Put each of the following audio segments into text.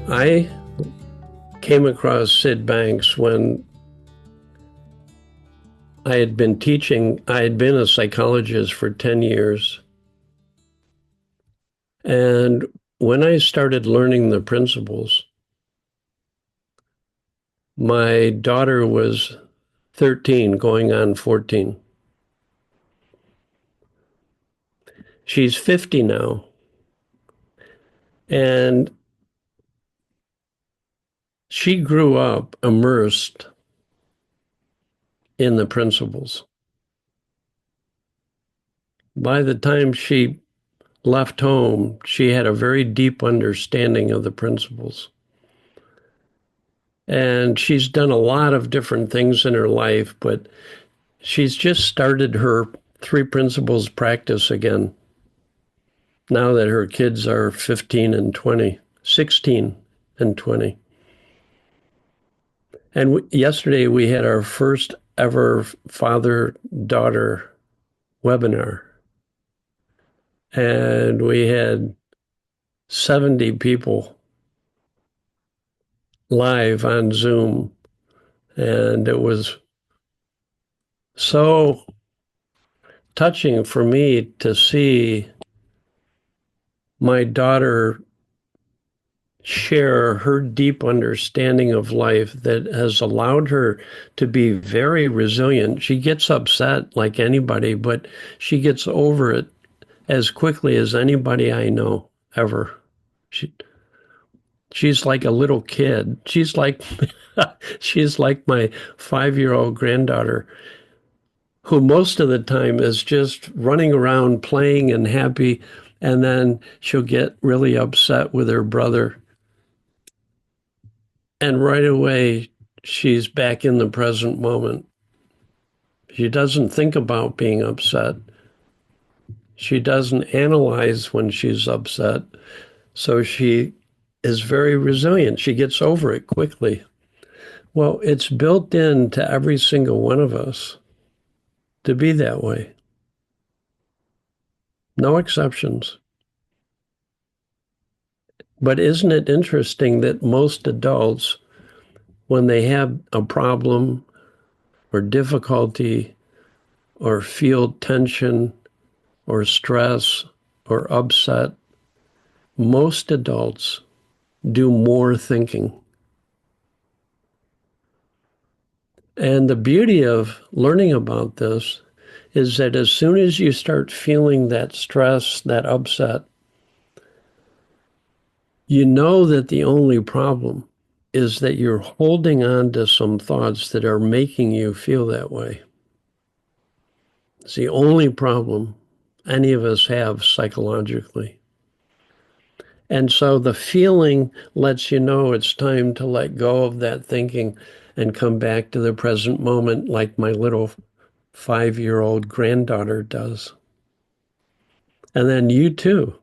I came across Sid Banks when I had been teaching. I had been a psychologist for 10 years. And when I started learning the principles, my daughter was 13, going on 14. She's 50 now. And she grew up immersed in the principles. By the time she left home, she had a very deep understanding of the principles. And she's done a lot of different things in her life, but she's just started her three principles practice again now that her kids are 15 and 20, 16 and 20. And yesterday we had our first ever father-daughter webinar. And we had 70 people live on Zoom. And it was so touching for me to see my daughter share her deep understanding of life that has allowed her to be very resilient. She gets upset like anybody, but she gets over it as quickly as anybody I know ever. She's like a little kid. She's like she's like my 5-year-old granddaughter, who most of the time is just running around playing and happy, and then she'll get really upset with her brother. And right away, she's back in the present moment. She doesn't think about being upset. She doesn't analyze when she's upset. So she is very resilient. She gets over it quickly. Well, it's built into every single one of us to be that way. No exceptions. But isn't it interesting that most adults, when they have a problem or difficulty or feel tension or stress or upset, most adults do more thinking. And the beauty of learning about this is that as soon as you start feeling that stress, that upset, you know that the only problem is that you're holding on to some thoughts that are making you feel that way. It's the only problem any of us have psychologically. And so the feeling lets you know it's time to let go of that thinking and come back to the present moment, like my little 5-year-old granddaughter does. And then you too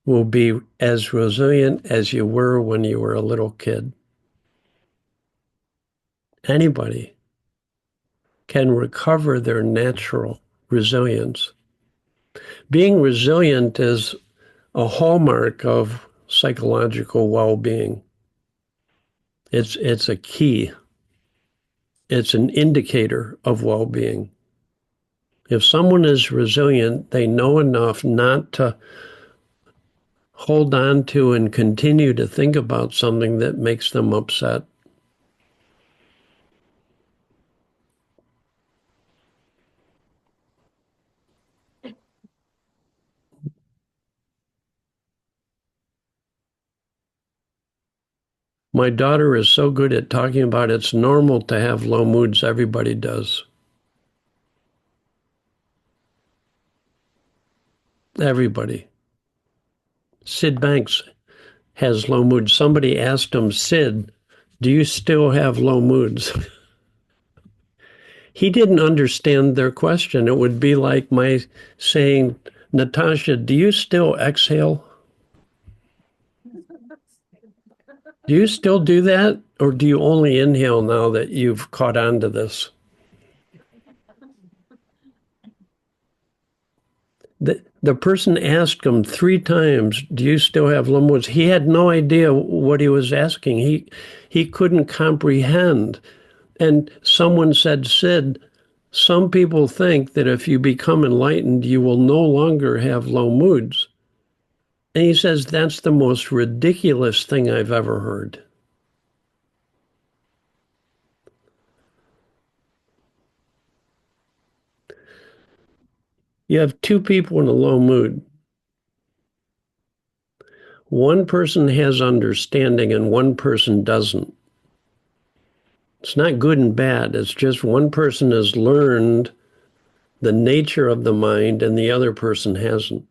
will be as resilient as you were when you were a little kid. Anybody can recover their natural resilience. Being resilient is a hallmark of psychological well-being. It's a key. It's an indicator of well-being. If someone is resilient, they know enough not to hold on to and continue to think about something that makes them upset. My daughter is so good at talking about it's normal to have low moods. Everybody does. Everybody. Sid Banks has low moods. Somebody asked him, Sid, do you still have low moods? He didn't understand their question. It would be like my saying, Natasha, do you still exhale? Do you still do that? Or do you only inhale now that you've caught on to this? The person asked him 3 times, "Do you still have low moods?" He had no idea what he was asking. He couldn't comprehend. And someone said, "Sid, some people think that if you become enlightened, you will no longer have low moods." And he says, "That's the most ridiculous thing I've ever heard." You have 2 people in a low mood. One person has understanding and one person doesn't. It's not good and bad. It's just one person has learned the nature of the mind and the other person hasn't.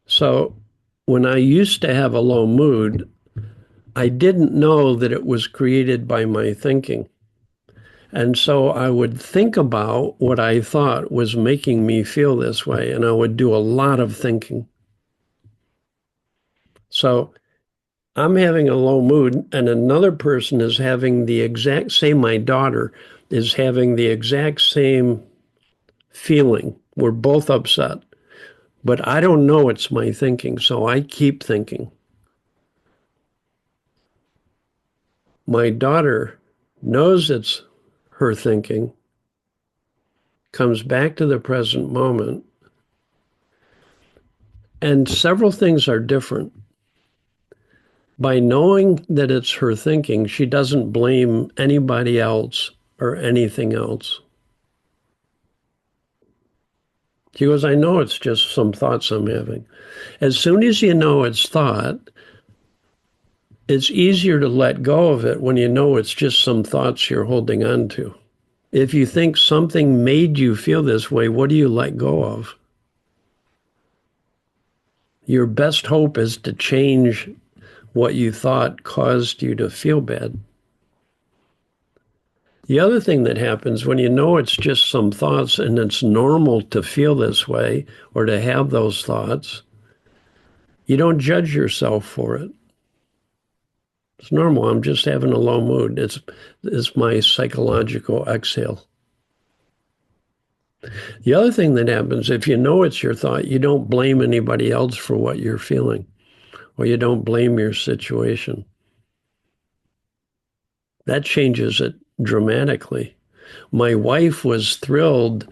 So when I used to have a low mood, I didn't know that it was created by my thinking. And so I would think about what I thought was making me feel this way, and I would do a lot of thinking. So I'm having a low mood, and another person is having the exact same, my daughter is having the exact same feeling. We're both upset, but I don't know it's my thinking, so I keep thinking. My daughter knows it's her thinking, comes back to the present moment, and several things are different. By knowing that it's her thinking, she doesn't blame anybody else or anything else. She goes, "I know it's just some thoughts I'm having." As soon as you know it's thought, it's easier to let go of it when you know it's just some thoughts you're holding on to. If you think something made you feel this way, what do you let go of? Your best hope is to change what you thought caused you to feel bad. The other thing that happens when you know it's just some thoughts and it's normal to feel this way or to have those thoughts, you don't judge yourself for it. It's normal. I'm just having a low mood. It's my psychological exhale. The other thing that happens, if you know it's your thought, you don't blame anybody else for what you're feeling, or you don't blame your situation. That changes it dramatically. My wife was thrilled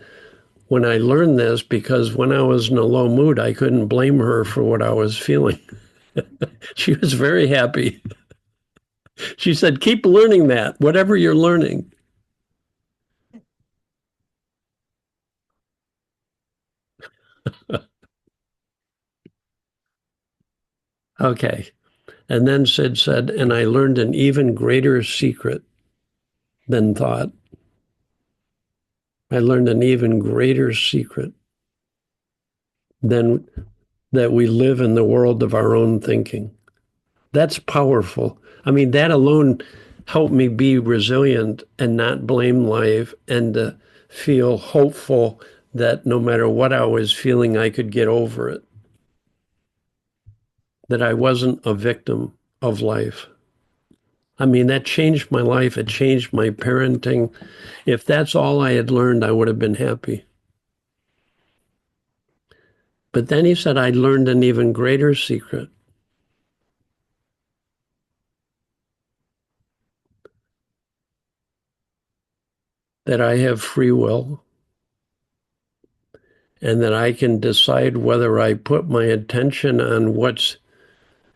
when I learned this because when I was in a low mood, I couldn't blame her for what I was feeling. She was very happy. She said, "Keep learning that, whatever you're learning." Okay. And then Sid said, "And I learned an even greater secret than thought. I learned an even greater secret than that we live in the world of our own thinking." That's powerful. I mean, that alone helped me be resilient and not blame life and to feel hopeful that no matter what I was feeling, I could get over it, that I wasn't a victim of life. I mean, that changed my life. It changed my parenting. If that's all I had learned, I would have been happy. But then he said, "I learned an even greater secret, that I have free will and that I can decide whether I put my attention on what's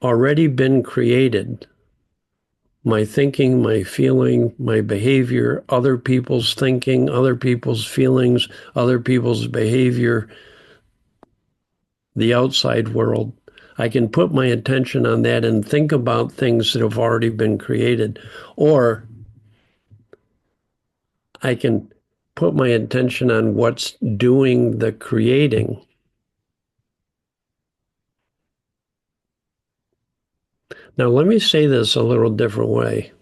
already been created, my thinking, my feeling, my behavior, other people's thinking, other people's feelings, other people's behavior, the outside world. I can put my attention on that and think about things that have already been created. Or I can put my attention on what's doing the creating." Now, let me say this a little different way.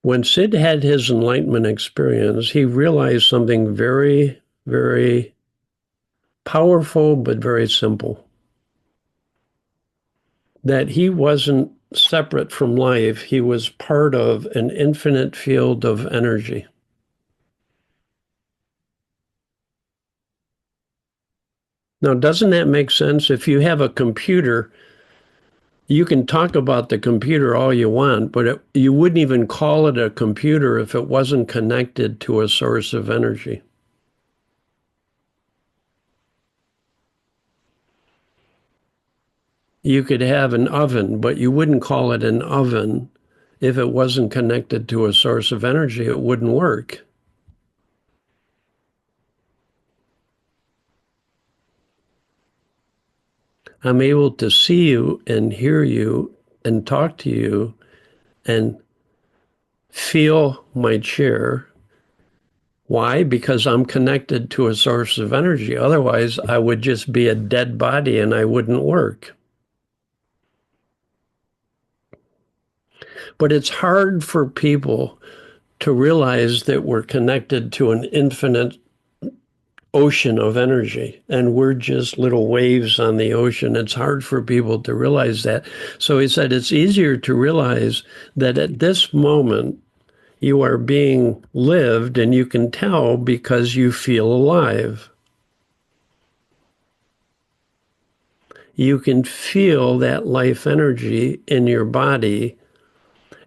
When Sid had his enlightenment experience, he realized something very, very powerful, but very simple. That he wasn't separate from life, he was part of an infinite field of energy. Now, doesn't that make sense? If you have a computer, you can talk about the computer all you want, but you wouldn't even call it a computer if it wasn't connected to a source of energy. You could have an oven, but you wouldn't call it an oven if it wasn't connected to a source of energy. It wouldn't work. I'm able to see you and hear you and talk to you and feel my chair. Why? Because I'm connected to a source of energy. Otherwise, I would just be a dead body and I wouldn't work. But it's hard for people to realize that we're connected to an infinite ocean of energy and we're just little waves on the ocean. It's hard for people to realize that. So he said it's easier to realize that at this moment you are being lived, and you can tell because you feel alive. You can feel that life energy in your body,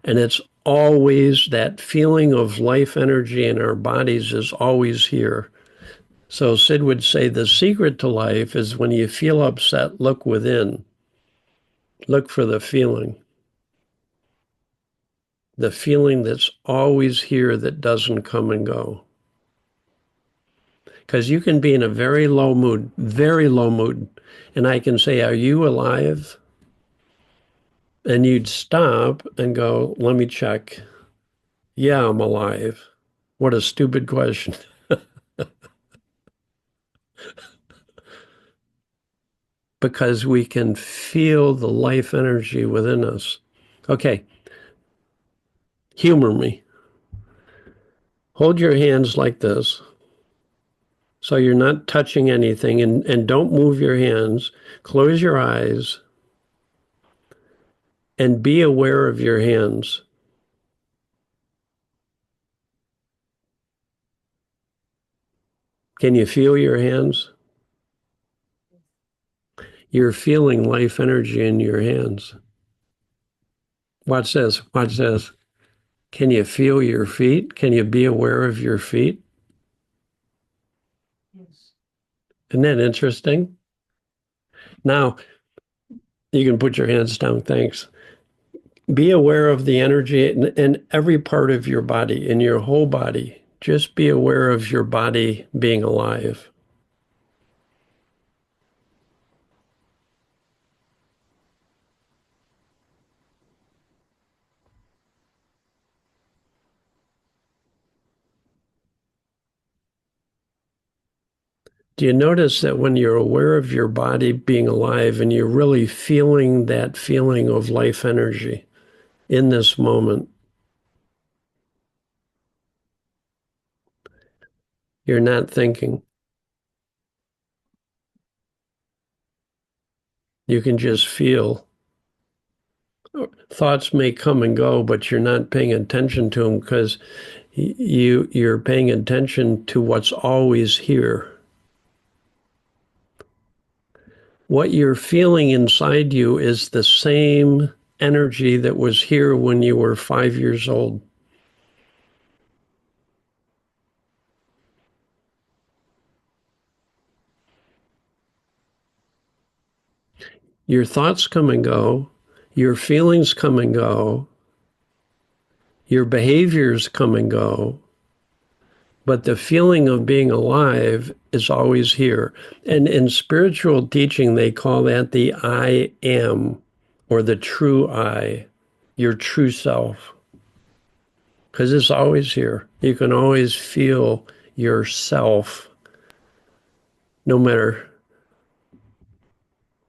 and it's always that feeling of life energy in our bodies is always here. So Sid would say the secret to life is when you feel upset, look within. Look for the feeling. The feeling that's always here that doesn't come and go. Because you can be in a very low mood, and I can say, are you alive? And you'd stop and go, let me check. Yeah, I'm alive. What a stupid question. Because we can feel the life energy within us. Okay, humor me. Hold your hands like this, so you're not touching anything, and don't move your hands. Close your eyes and be aware of your hands. Can you feel your hands? You're feeling life energy in your hands. Watch this. Watch this. Can you feel your feet? Can you be aware of your feet? Yes. Isn't that interesting? Now, you can put your hands down. Thanks. Be aware of the energy in every part of your body, in your whole body. Just be aware of your body being alive. Do you notice that when you're aware of your body being alive and you're really feeling that feeling of life energy in this moment, you're not thinking. You can just feel. Thoughts may come and go, but you're not paying attention to them because you're paying attention to what's always here. What you're feeling inside you is the same energy that was here when you were 5 years old. Your thoughts come and go, your feelings come and go, your behaviors come and go, but the feeling of being alive is always here. And in spiritual teaching, they call that the I am, or the true I, your true self. Because it's always here. You can always feel yourself, no matter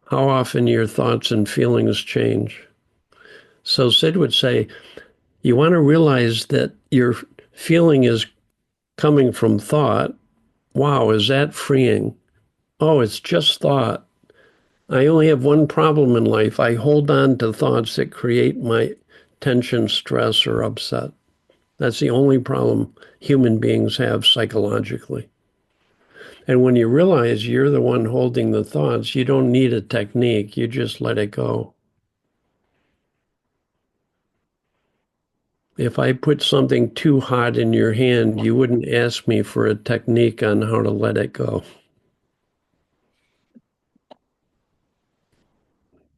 how often your thoughts and feelings change. So Sid would say, you want to realize that your feeling is coming from thought. Wow, is that freeing? Oh, it's just thought. I only have one problem in life. I hold on to thoughts that create my tension, stress, or upset. That's the only problem human beings have psychologically. And when you realize you're the one holding the thoughts, you don't need a technique. You just let it go. If I put something too hot in your hand, you wouldn't ask me for a technique on how to let it go.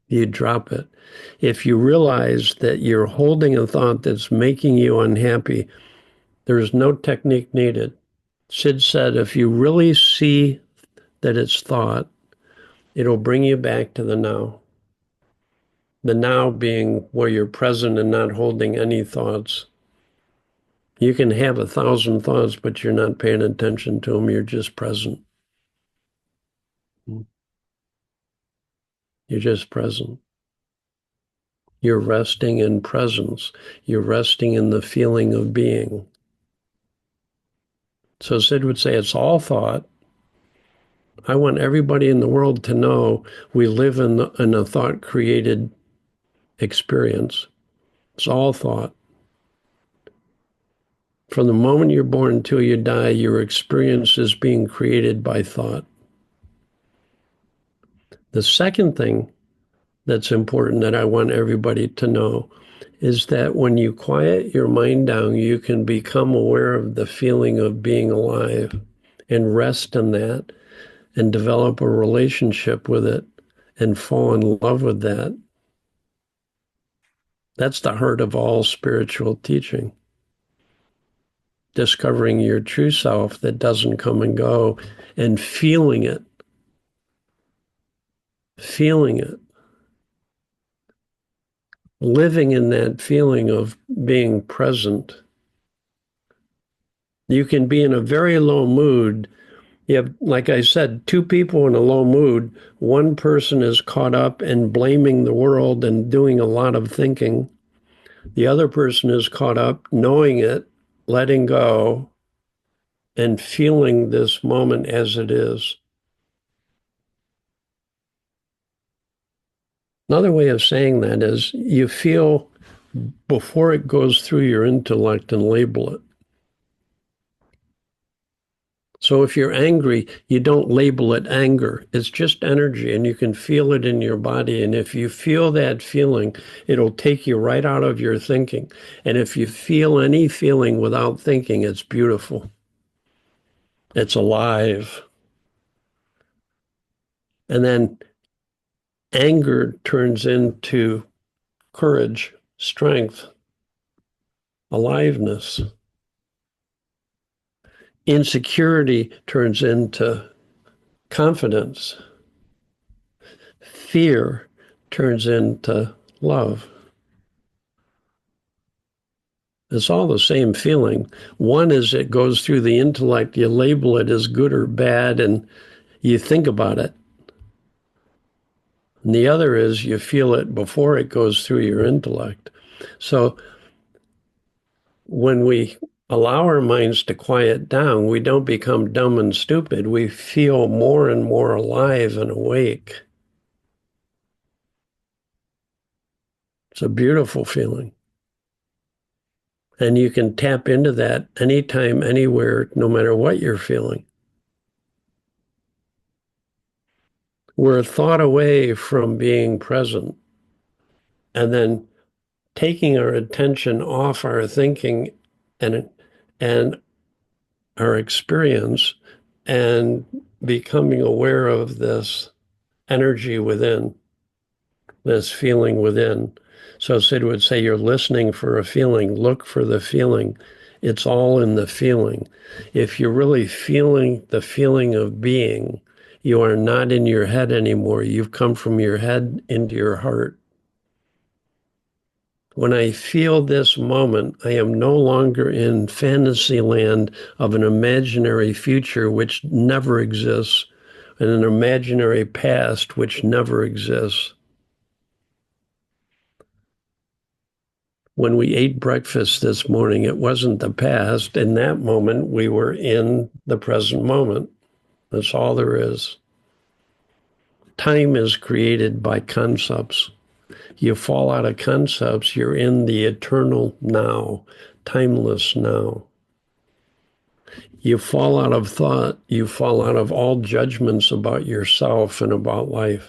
You drop it. If you realize that you're holding a thought that's making you unhappy, there's no technique needed. Sid said, if you really see that it's thought, it'll bring you back to the now. The now being where you're present and not holding any thoughts. You can have 1,000 thoughts, but you're not paying attention to them. You're just present. You're just present. You're resting in presence. You're resting in the feeling of being. So Sid would say, it's all thought. I want everybody in the world to know we live in a thought-created experience. It's all thought. From the moment you're born until you die, your experience is being created by thought. The second thing that's important that I want everybody to know is that when you quiet your mind down, you can become aware of the feeling of being alive and rest in that and develop a relationship with it and fall in love with that. That's the heart of all spiritual teaching. Discovering your true self that doesn't come and go and feeling it. Feeling it. Living in that feeling of being present. You can be in a very low mood. You have, like I said, two people in a low mood. One person is caught up in blaming the world and doing a lot of thinking. The other person is caught up knowing it, letting go, and feeling this moment as it is. Another way of saying that is you feel before it goes through your intellect and label it. So if you're angry, you don't label it anger. It's just energy, and you can feel it in your body. And if you feel that feeling, it'll take you right out of your thinking. And if you feel any feeling without thinking, it's beautiful. It's alive. And then anger turns into courage, strength, aliveness. Insecurity turns into confidence. Fear turns into love. It's all the same feeling. One is it goes through the intellect, you label it as good or bad, and you think about it. And the other is you feel it before it goes through your intellect. So when we allow our minds to quiet down, we don't become dumb and stupid. We feel more and more alive and awake. It's a beautiful feeling. And you can tap into that anytime, anywhere, no matter what you're feeling. We're a thought away from being present and then taking our attention off our thinking and our experience and becoming aware of this energy within, this feeling within. So Sid would say, you're listening for a feeling, look for the feeling. It's all in the feeling. If you're really feeling the feeling of being, you are not in your head anymore. You've come from your head into your heart. When I feel this moment, I am no longer in fantasy land of an imaginary future which never exists and an imaginary past which never exists. When we ate breakfast this morning, it wasn't the past. In that moment, we were in the present moment. That's all there is. Time is created by concepts. You fall out of concepts, you're in the eternal now, timeless now. You fall out of thought. You fall out of all judgments about yourself and about life.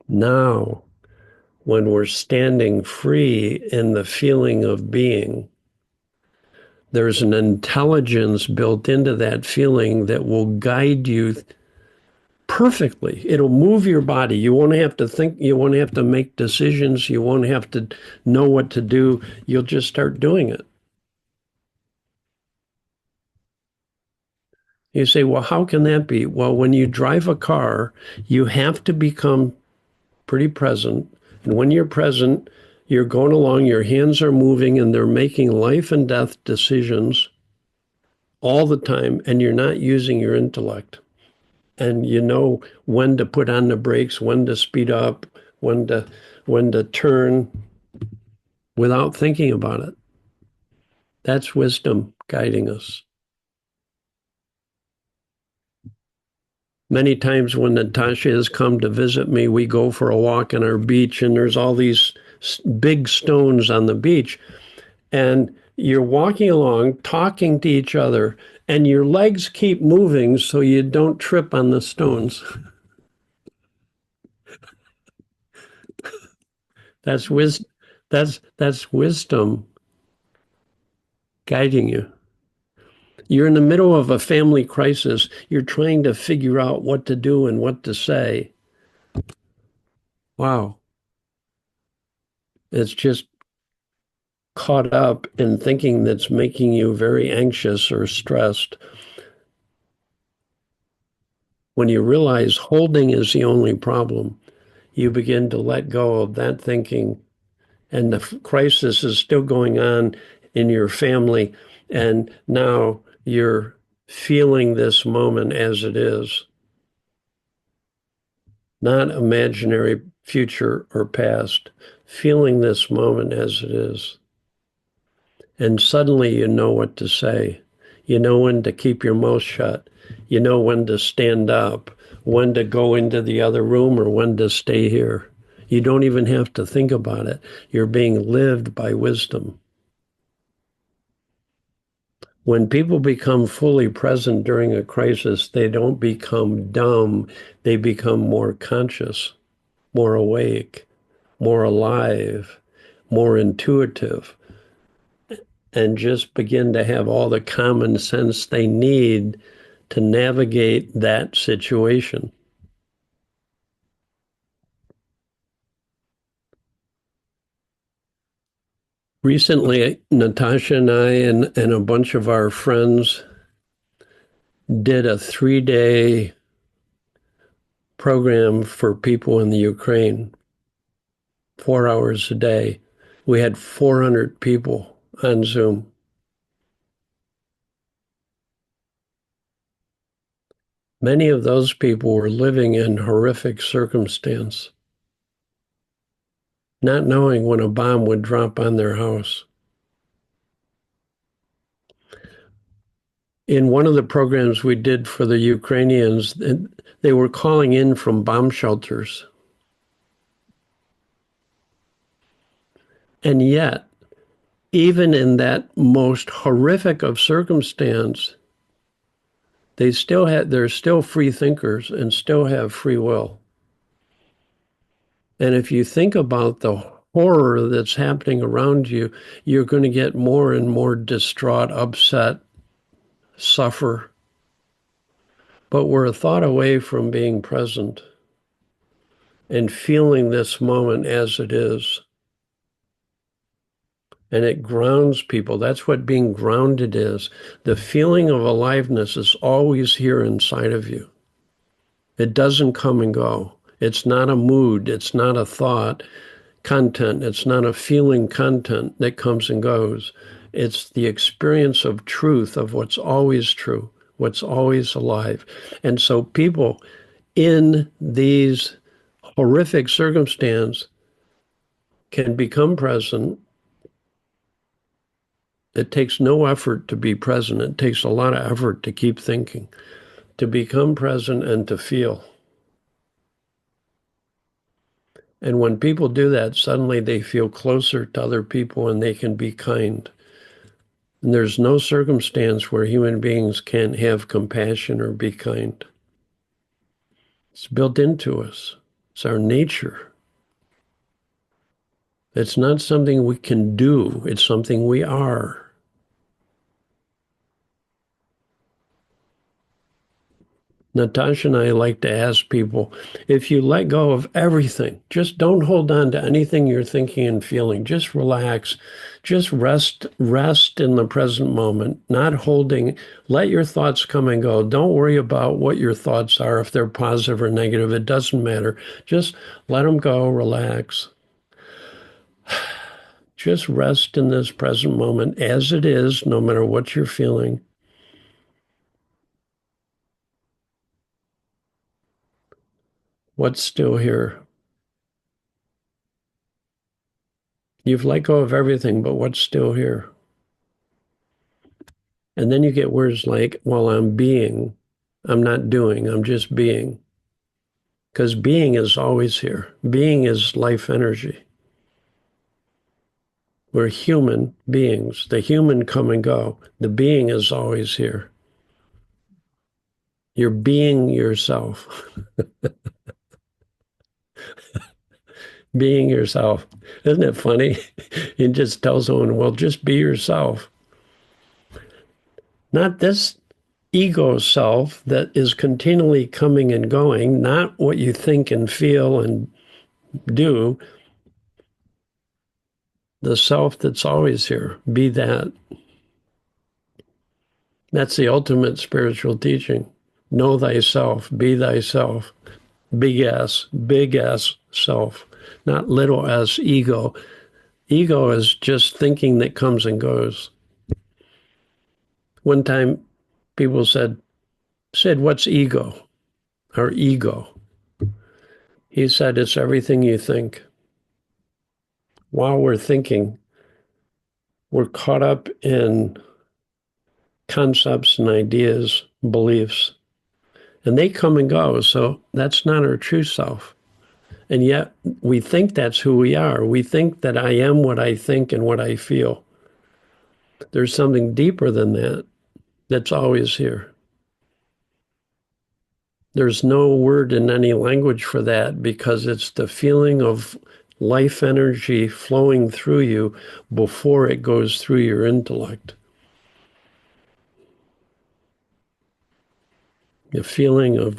Now, when we're standing free in the feeling of being, there's an intelligence built into that feeling that will guide you perfectly. It'll move your body. You won't have to think. You won't have to make decisions. You won't have to know what to do. You'll just start doing it. You say, well, how can that be? Well, when you drive a car, you have to become pretty present. And when you're present, you're going along, your hands are moving, and they're making life and death decisions all the time, and you're not using your intellect. And you know when to put on the brakes, when to speed up, when to turn without thinking about it. That's wisdom guiding us. Many times when Natasha has come to visit me, we go for a walk on our beach, and there's all these big stones on the beach. And you're walking along, talking to each other, and your legs keep moving so you don't trip on the stones. That's wisdom. That's wisdom guiding you. You're in the middle of a family crisis. You're trying to figure out what to do and what to say. Wow. It's just caught up in thinking that's making you very anxious or stressed. When you realize holding is the only problem, you begin to let go of that thinking, and the crisis is still going on in your family, and now you're feeling this moment as it is, not imaginary future or past, feeling this moment as it is. And suddenly you know what to say. You know when to keep your mouth shut. You know when to stand up, when to go into the other room, or when to stay here. You don't even have to think about it. You're being lived by wisdom. When people become fully present during a crisis, they don't become dumb. They become more conscious, more awake, more alive, more intuitive, and just begin to have all the common sense they need to navigate that situation. Recently, Natasha and I and a bunch of our friends did a 3-day program for people in the Ukraine, 4 hours a day. We had 400 people on Zoom. Many of those people were living in horrific circumstance, not knowing when a bomb would drop on their house. In one of the programs we did for the Ukrainians, they were calling in from bomb shelters. And yet, even in that most horrific of circumstance, they're still free thinkers and still have free will. And if you think about the horror that's happening around you, you're going to get more and more distraught, upset, suffer. But we're a thought away from being present and feeling this moment as it is. And it grounds people. That's what being grounded is. The feeling of aliveness is always here inside of you. It doesn't come and go. It's not a mood. It's not a thought content. It's not a feeling content that comes and goes. It's the experience of truth, of what's always true, what's always alive. And so people in these horrific circumstances can become present. It takes no effort to be present. It takes a lot of effort to keep thinking, to become present and to feel. And when people do that, suddenly they feel closer to other people and they can be kind. And there's no circumstance where human beings can't have compassion or be kind. It's built into us. It's our nature. It's not something we can do. It's something we are. Natasha and I like to ask people, if you let go of everything, just don't hold on to anything you're thinking and feeling. Just relax. Just rest in the present moment, not holding. Let your thoughts come and go. Don't worry about what your thoughts are, if they're positive or negative. It doesn't matter. Just let them go, relax. Just rest in this present moment as it is, no matter what you're feeling. What's still here? You've let go of everything, but what's still here? And then you get words like, well, I'm being. I'm not doing. I'm just being. Because being is always here. Being is life energy. We're human beings. The human come and go. The being is always here. You're being yourself. Being yourself. Isn't it funny? You just tell someone, well, just be yourself. Not this ego self that is continually coming and going, not what you think and feel and do. The self that's always here. Be that. That's the ultimate spiritual teaching. Know thyself. Be thyself. Big S self, not little s ego. Ego is just thinking that comes and goes. One time people said, what's ego? Or ego. He said, it's everything you think. While we're thinking, we're caught up in concepts and ideas, beliefs, and they come and go. So that's not our true self. And yet we think that's who we are. We think that I am what I think and what I feel. There's something deeper than that that's always here. There's no word in any language for that, because it's the feeling of life energy flowing through you before it goes through your intellect. The feeling of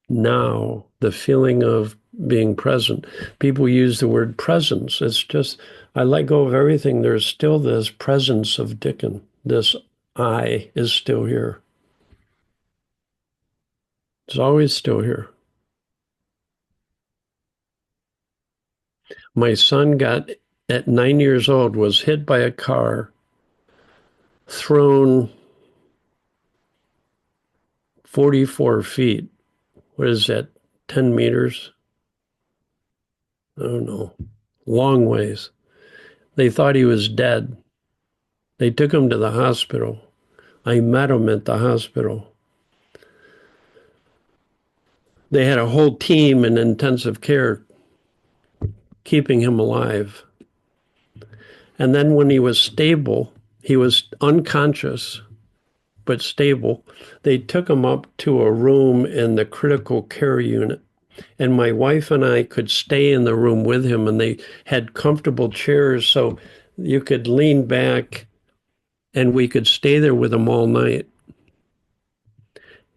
now, the feeling of being present. People use the word presence. It's just, I let go of everything. There's still this presence of Dicken. This I is still here. It's always still here. My son at 9 years old, was hit by a car, thrown 44 feet. What is that, 10 meters? I don't know. Long ways. They thought he was dead. They took him to the hospital. I met him at the hospital. They had a whole team in intensive care keeping him alive. And then when he was stable, he was unconscious, but stable, they took him up to a room in the critical care unit. And my wife and I could stay in the room with him, and they had comfortable chairs so you could lean back and we could stay there with him all night.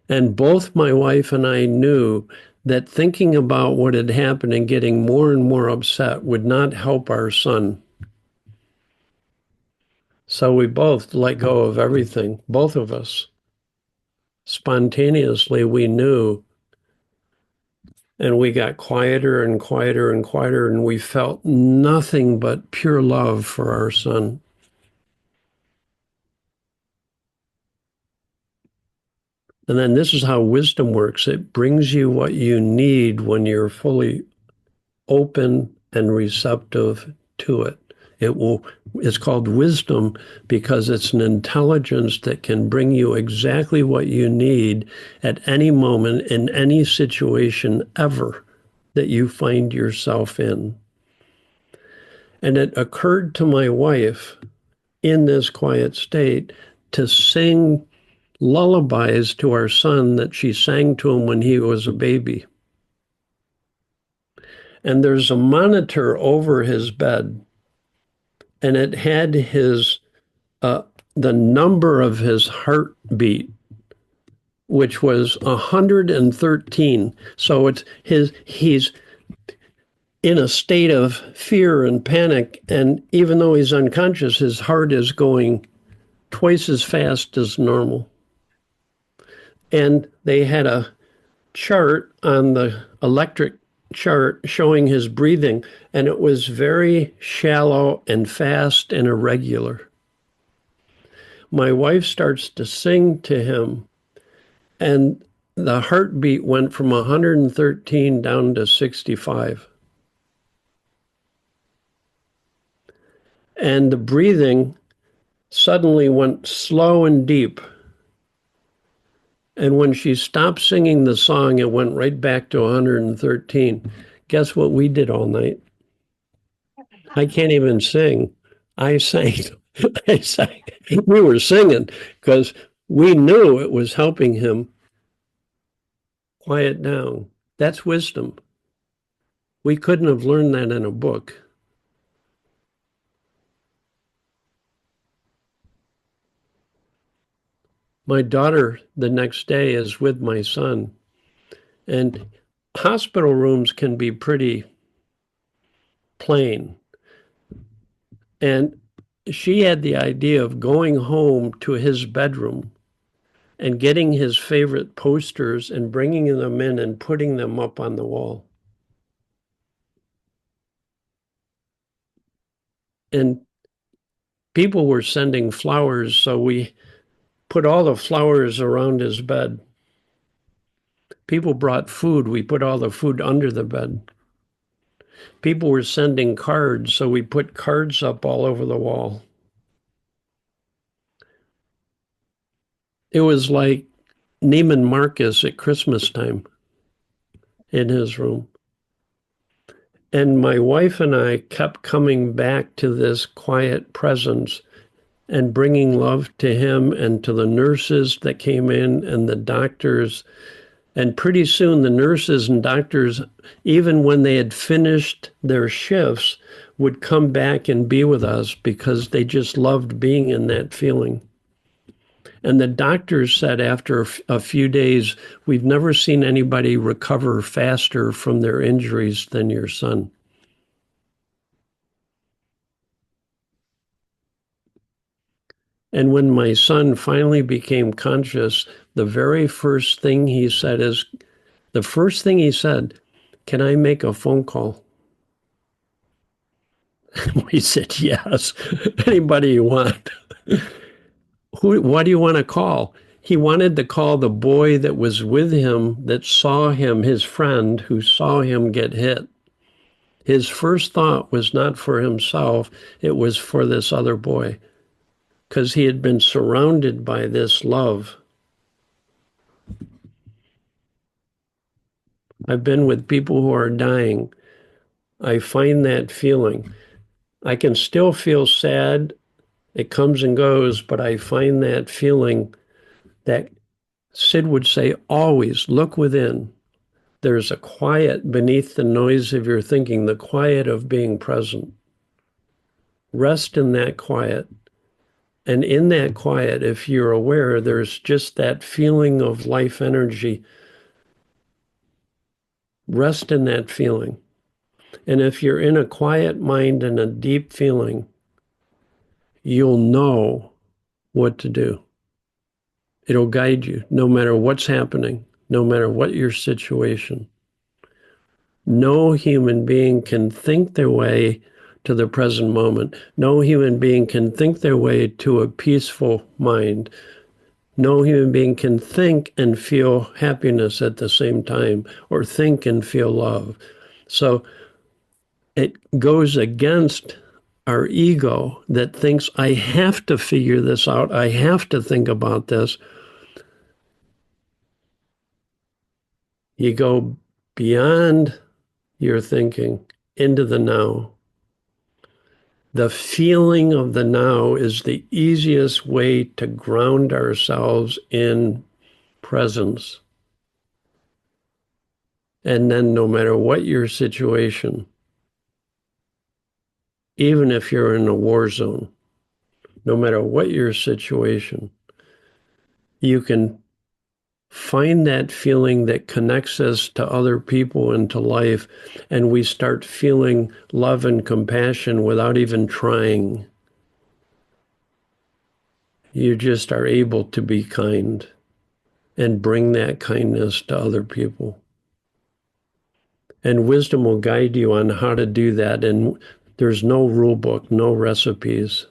And both my wife and I knew that thinking about what had happened and getting more and more upset would not help our son. So we both let go of everything, both of us. Spontaneously, we knew, and we got quieter and quieter and quieter, and we felt nothing but pure love for our son. And then this is how wisdom works. It brings you what you need when you're fully open and receptive to it. It's called wisdom because it's an intelligence that can bring you exactly what you need at any moment in any situation ever that you find yourself in. And it occurred to my wife in this quiet state to sing lullabies to our son that she sang to him when he was a baby. And there's a monitor over his bed, and it had the number of his heartbeat, which was 113. So he's in a state of fear and panic, and even though he's unconscious, his heart is going twice as fast as normal. And they had a chart on the electric chart showing his breathing, and it was very shallow and fast and irregular. My wife starts to sing to him, and the heartbeat went from 113 down to 65. And the breathing suddenly went slow and deep. And when she stopped singing the song, it went right back to 113. Guess what we did all night? I can't even sing. I sang. I sang. We were singing because we knew it was helping him quiet down. That's wisdom. We couldn't have learned that in a book. My daughter the next day is with my son, and hospital rooms can be pretty plain. And she had the idea of going home to his bedroom and getting his favorite posters and bringing them in and putting them up on the wall. And people were sending flowers, so we put all the flowers around his bed. People brought food. We put all the food under the bed. People were sending cards, so we put cards up all over the wall. It was like Neiman Marcus at Christmas time in his room. And my wife and I kept coming back to this quiet presence and bringing love to him and to the nurses that came in and the doctors. And pretty soon the nurses and doctors, even when they had finished their shifts, would come back and be with us because they just loved being in that feeling. And the doctors said after a few days, we've never seen anybody recover faster from their injuries than your son. And when my son finally became conscious, the very first thing he said, can I make a phone call? We said, yes, anybody you want. What do you want to call? He wanted to call the boy that was with him, that saw him, his friend who saw him get hit. His first thought was not for himself, it was for this other boy, because he had been surrounded by this love. I've been with people who are dying. I find that feeling. I can still feel sad. It comes and goes, but I find that feeling that Sid would say, always look within. There's a quiet beneath the noise of your thinking, the quiet of being present. Rest in that quiet. And in that quiet, if you're aware, there's just that feeling of life energy. Rest in that feeling. And if you're in a quiet mind and a deep feeling, you'll know what to do. It'll guide you no matter what's happening, no matter what your situation. No human being can think their way to the present moment. No human being can think their way to a peaceful mind. No human being can think and feel happiness at the same time, or think and feel love. So it goes against our ego that thinks, I have to figure this out. I have to think about this. You go beyond your thinking into the now. The feeling of the now is the easiest way to ground ourselves in presence. And then no matter what your situation, even if you're in a war zone, no matter what your situation, you can find that feeling that connects us to other people and to life, and we start feeling love and compassion without even trying. You just are able to be kind and bring that kindness to other people. And wisdom will guide you on how to do that. And there's no rule book, no recipes.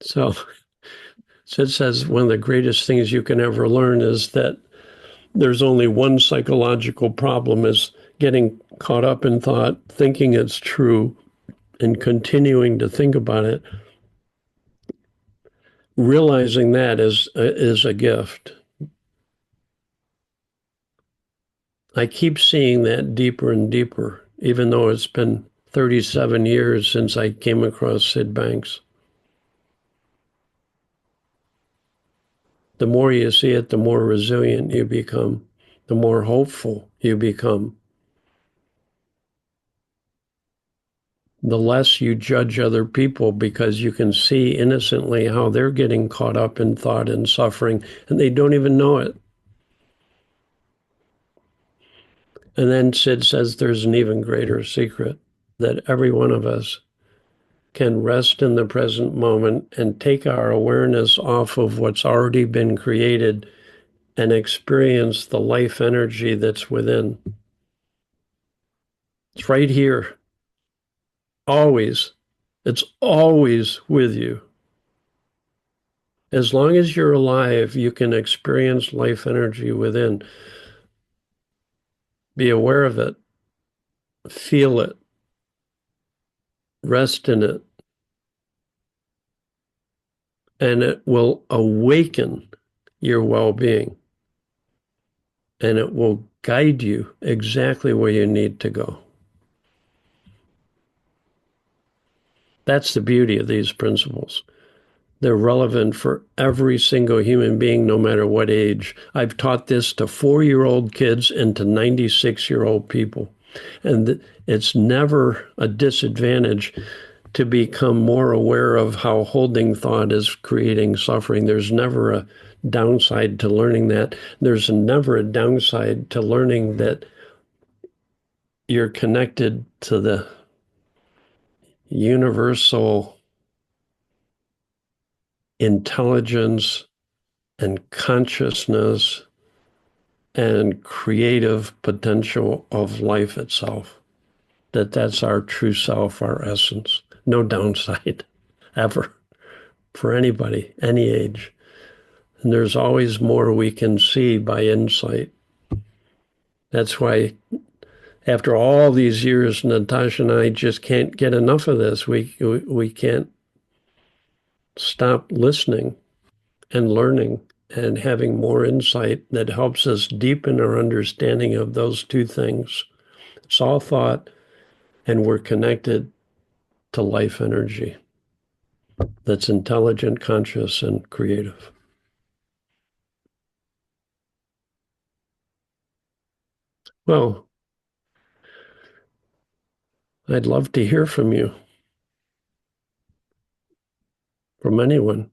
So it says one of the greatest things you can ever learn is that there's only one psychological problem, is getting caught up in thought, thinking it's true, and continuing to think about it. Realizing that is a gift. I keep seeing that deeper and deeper, even though it's been 37 years since I came across Sid Banks. The more you see it, the more resilient you become, the more hopeful you become. The less you judge other people, because you can see innocently how they're getting caught up in thought and suffering, and they don't even know it. And then Sid says there's an even greater secret, that every one of us can rest in the present moment and take our awareness off of what's already been created and experience the life energy that's within. It's right here. Always. It's always with you. As long as you're alive, you can experience life energy within. Be aware of it. Feel it. Rest in it. And it will awaken your well-being. And it will guide you exactly where you need to go. That's the beauty of these principles. They're relevant for every single human being, no matter what age. I've taught this to 4-year-old kids and to 96-year-old people. And it's never a disadvantage to become more aware of how holding thought is creating suffering. There's never a downside to learning that. There's never a downside to learning that you're connected to the universal intelligence and consciousness and creative potential of life itself. That's our true self, our essence. No downside, ever, for anybody, any age. And there's always more we can see by insight. That's why after all these years, Natasha and I just can't get enough of this. We can't stop listening and learning and having more insight that helps us deepen our understanding of those two things. It's all thought, and we're connected to life energy that's intelligent, conscious, and creative. Well, I'd love to hear from you, from anyone,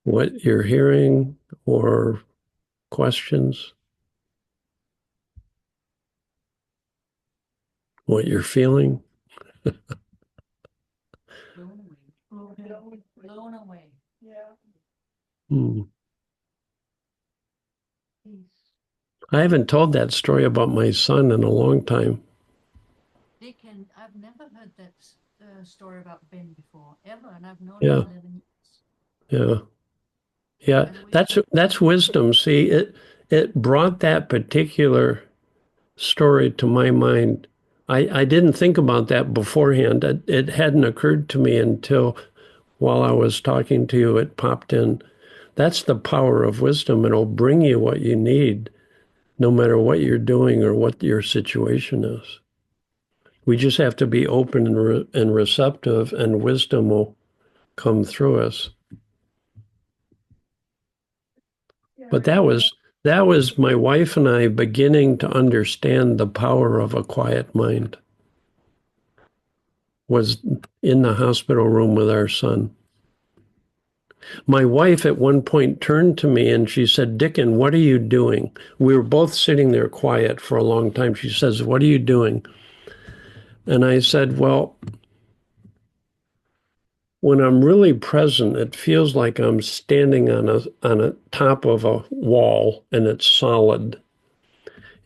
what you're hearing or questions, what you're feeling. Blown away. Yeah. I haven't told that story about my son in a long time. Dicken, I've never heard that story about Ben before, ever, and I've known Yeah. him 11 Yeah. years. Yeah, that's wisdom. See, it brought that particular story to my mind. I didn't think about that beforehand. It hadn't occurred to me until while I was talking to you, it popped in. That's the power of wisdom. It'll bring you what you need, no matter what you're doing or what your situation is. We just have to be open and receptive, and wisdom will come through us. But that was my wife and I beginning to understand the power of a quiet mind. Was in the hospital room with our son. My wife at one point turned to me and she said, "Dicken, what are you doing?" We were both sitting there quiet for a long time. She says, "What are you doing?" And I said, "Well, when I'm really present, it feels like I'm standing on a top of a wall and it's solid.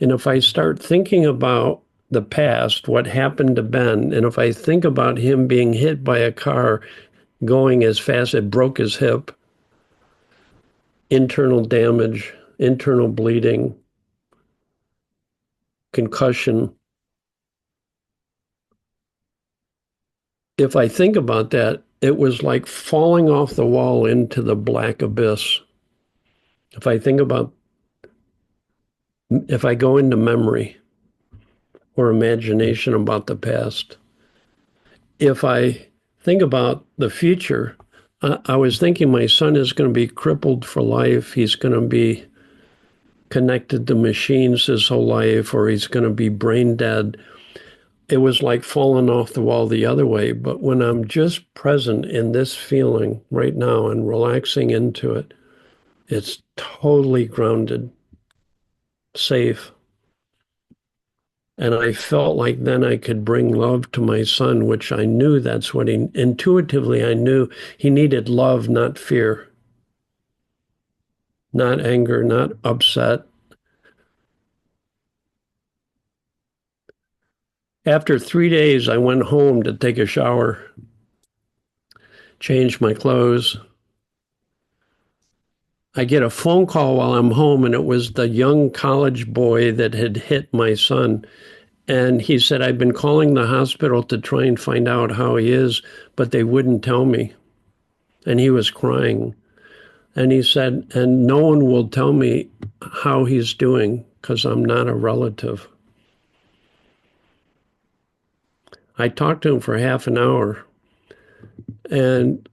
And if I start thinking about the past, what happened to Ben, and if I think about him being hit by a car going as fast, it broke his hip, internal damage, internal bleeding, concussion. If I think about that, it was like falling off the wall into the black abyss. If I go into memory or imagination about the past, if I think about the future, I was thinking my son is going to be crippled for life. He's going to be connected to machines his whole life, or he's going to be brain dead. It was like falling off the wall the other way. But when I'm just present in this feeling right now and relaxing into it, it's totally grounded, safe. And I felt like then I could bring love to my son, which I knew that's what intuitively I knew he needed love, not fear, not anger, not upset. After 3 days, I went home to take a shower, change my clothes. I get a phone call while I'm home, and it was the young college boy that had hit my son. And he said, "I've been calling the hospital to try and find out how he is, but they wouldn't tell me." And he was crying. And he said, "And no one will tell me how he's doing because I'm not a relative." I talked to him for half an hour. And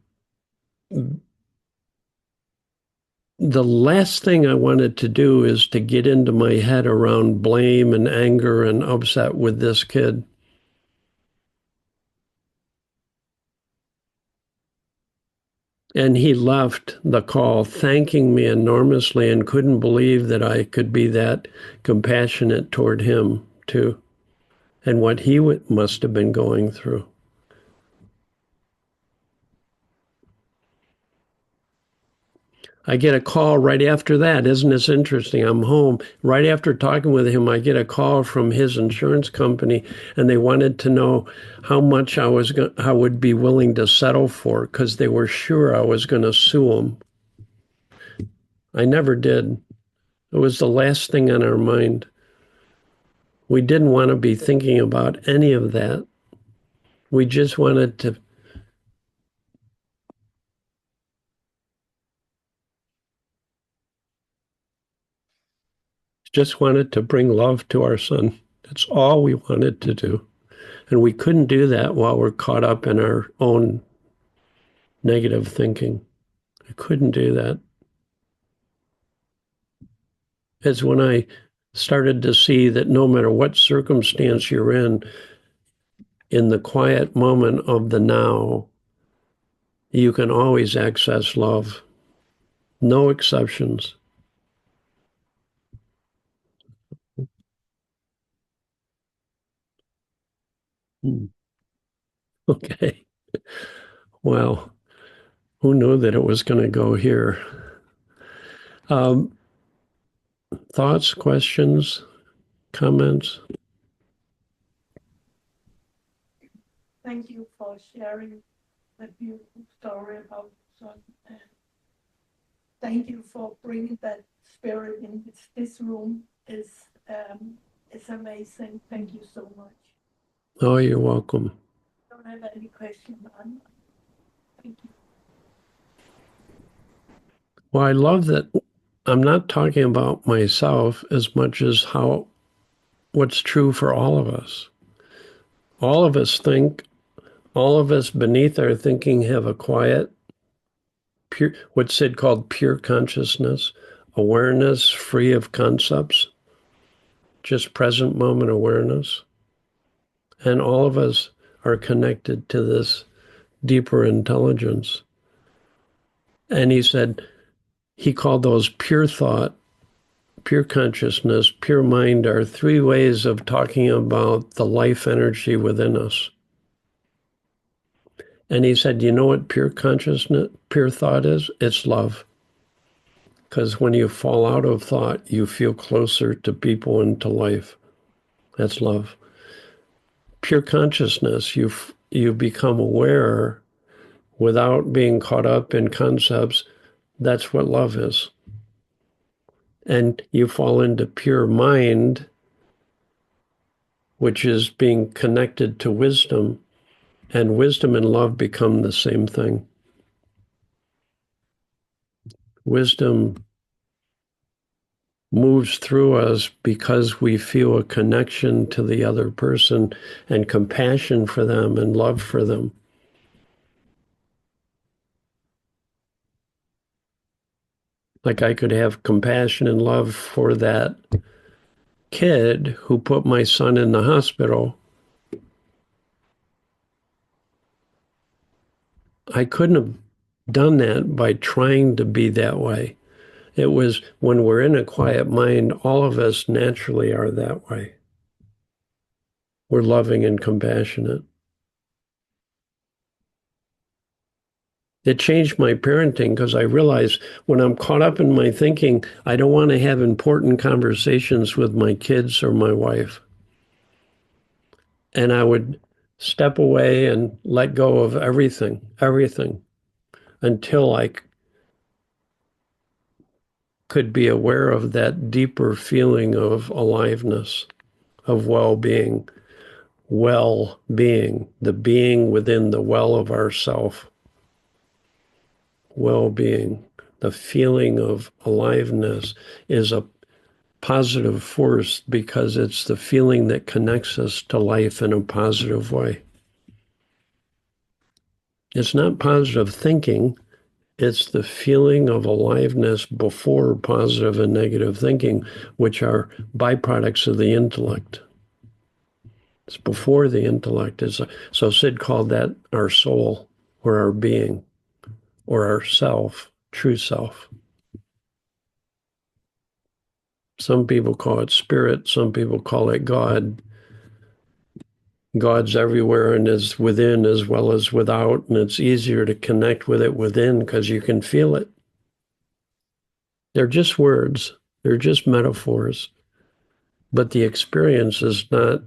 the last thing I wanted to do is to get into my head around blame and anger and upset with this kid. And he left the call thanking me enormously and couldn't believe that I could be that compassionate toward him too, and what he must have been going through. I get a call right after that. Isn't this interesting? I'm home. Right after talking with him, I get a call from his insurance company, and they wanted to know how much I would be willing to settle for, because they were sure I was going to sue him. I never did. It was the last thing on our mind. We didn't want to be thinking about any of that. We just wanted to bring love to our son. That's all we wanted to do. And we couldn't do that while we're caught up in our own negative thinking. I couldn't do that. It's when I started to see that no matter what circumstance you're in the quiet moment of the now, you can always access love. No exceptions. Okay. Well, who knew that it was going to go here? Thoughts, questions, comments? Thank you for sharing the beautiful story about son. And thank you for bringing that spirit in this room. It's amazing. Thank you so much. Oh, you're welcome. I don't have any questions. Thank you. Well, I love that I'm not talking about myself as much as what's true for all of us. All of us think, all of us beneath our thinking have a quiet, pure, what's Sid called pure consciousness, awareness free of concepts, just present moment awareness. And all of us are connected to this deeper intelligence. And he said, he called those pure thought, pure consciousness, pure mind are three ways of talking about the life energy within us. And he said, you know what pure consciousness, pure thought is? It's love. Because when you fall out of thought, you feel closer to people and to life. That's love. Pure consciousness, you become aware without being caught up in concepts. That's what love is. And you fall into pure mind, which is being connected to wisdom, and wisdom and love become the same thing. Wisdom moves through us because we feel a connection to the other person and compassion for them and love for them. Like I could have compassion and love for that kid who put my son in the hospital. I couldn't have done that by trying to be that way. It was when we're in a quiet mind, all of us naturally are that way. We're loving and compassionate. It changed my parenting because I realized when I'm caught up in my thinking, I don't want to have important conversations with my kids or my wife. And I would step away and let go of everything, until I could be aware of that deeper feeling of aliveness, of well-being, the being within the well of ourself. Well-being, the feeling of aliveness is a positive force because it's the feeling that connects us to life in a positive way. It's not positive thinking, it's the feeling of aliveness before positive and negative thinking, which are byproducts of the intellect. It's before the intellect. So Sid called that our soul or our being or our self, true self. Some people call it spirit, some people call it God. God's everywhere and is within as well as without, and it's easier to connect with it within because you can feel it. They're just words, they're just metaphors, but the experience is not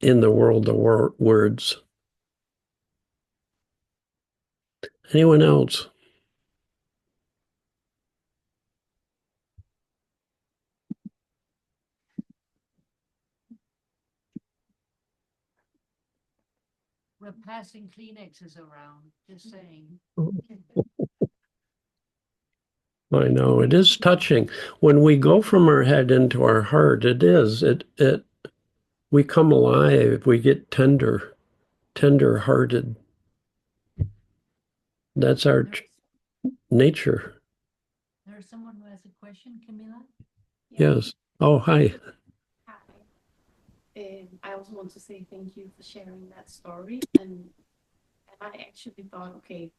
in the world of words. Anyone else? We're passing Kleenexes around, just saying. I know, it is touching. When we go from our head into our heart, we come alive, we get tender-hearted. That's our nature. There's someone who has a question, Camilla? Yes. Oh, hi. Hi. I also want to say thank you for sharing that story. And I actually thought, okay,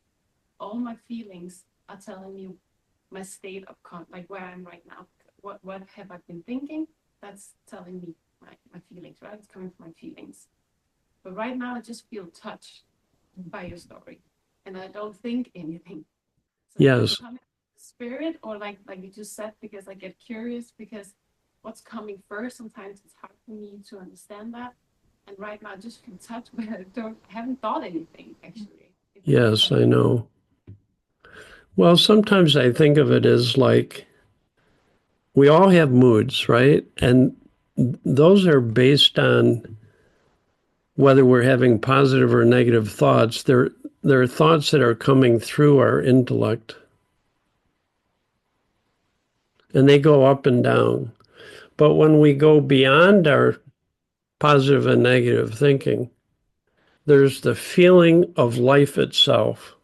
all my feelings are telling me my state of like where I'm right now. What have I been thinking? That's telling me my feelings, right? It's coming from my feelings. But right now I just feel touched by your story. And I don't think anything. So Yes. Spirit, or like you just said, because I get curious, because what's coming first, sometimes it's hard for me to understand that. And right now I just feel touched, but I haven't thought anything actually. Yes, I know. Well, sometimes I think of it as like we all have moods, right? And those are based on whether we're having positive or negative thoughts. They're thoughts that are coming through our intellect. and they go up and down. But when we go beyond our positive and negative thinking, there's the feeling of life itself.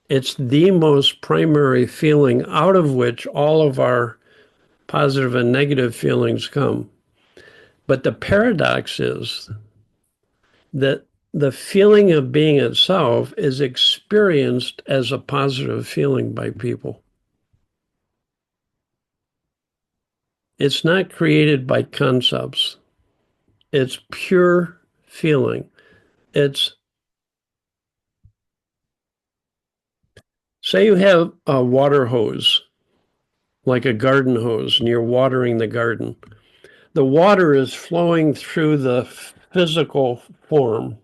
It's the most primary feeling out of which all of our positive and negative feelings come. But the paradox is that the feeling of being itself is experienced as a positive feeling by people. It's not created by concepts. It's pure feeling. It's, say you have a water hose, like a garden hose, and you're watering the garden. The water is flowing through the physical form.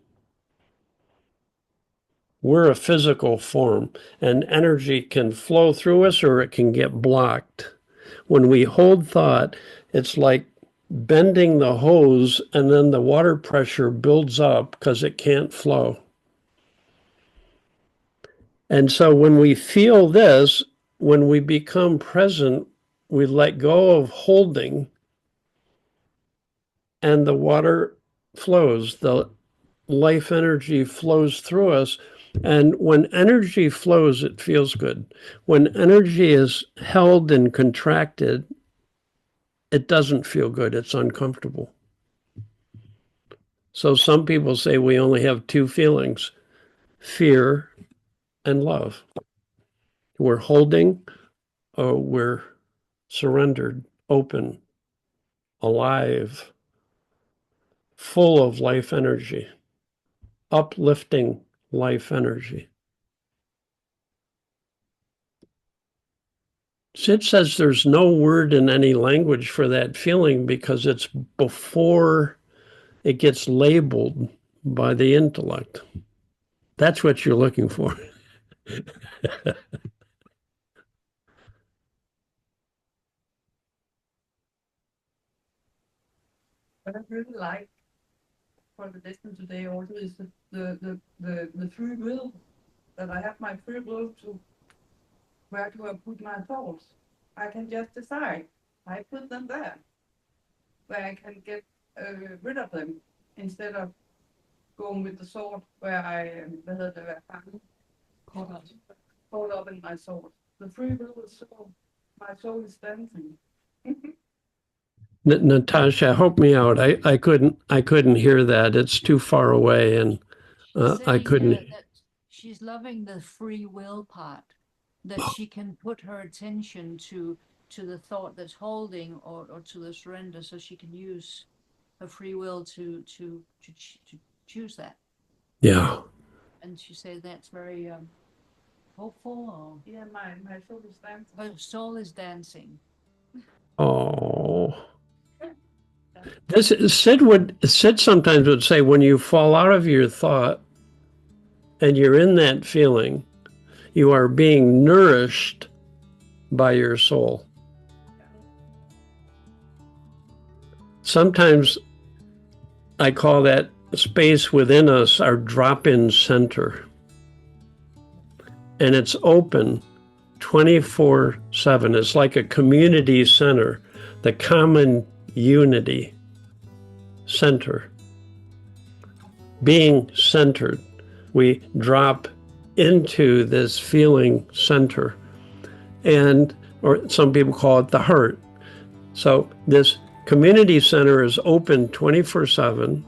We're a physical form, and energy can flow through us or it can get blocked. When we hold thought, it's like bending the hose, and then the water pressure builds up because it can't flow. And so when we feel this, when we become present, we let go of holding, and the water flows. The life energy flows through us. And when energy flows, it feels good. When energy is held and contracted, it doesn't feel good. It's uncomfortable. So some people say we only have two feelings, fear and love. We're holding or we're surrendered, open, alive, full of life energy, uplifting life energy. Sid says there's no word in any language for that feeling because it's before it gets labeled by the intellect. That's what you're looking for. What I really like for the lesson today also is the free will, that I have my free will to where do I put my thoughts. I can just decide. I put them there, where I can get rid of them instead of going with the sword where I caught up in my sword. The free will is so, my soul is dancing. Natasha, help me out. I couldn't hear that. It's too far away, and She's I saying couldn't. that she's loving the free will part, that she can put her attention to the thought that's holding or to the surrender, so she can use her free will to choose that. Yeah. And she said that's very hopeful. Or Yeah, my soul is dancing. her soul is dancing. Oh. This Sid sometimes would say, when you fall out of your thought and you're in that feeling, you are being nourished by your soul. Sometimes I call that space within us our drop-in center. And it's open 24/7. It's like a community center, the common unity center. Being centered, we drop into this feeling center, and or some people call it the heart. So this community center is open 24/7.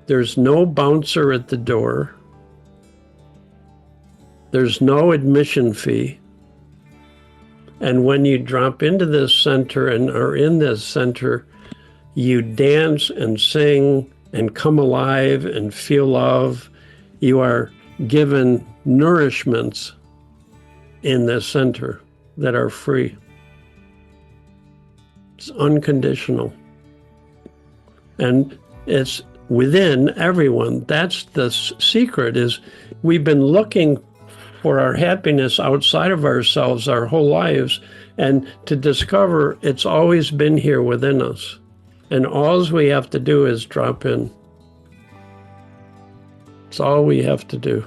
There's no bouncer at the door. There's no admission fee. And when you drop into this center and are in this center, you dance and sing and come alive and feel love. You are given nourishments in this center that are free. It's unconditional. And it's within everyone. That's the secret, is we've been looking for our happiness outside of ourselves our whole lives, and to discover it's always been here within us. And all we have to do is drop in. It's all we have to do.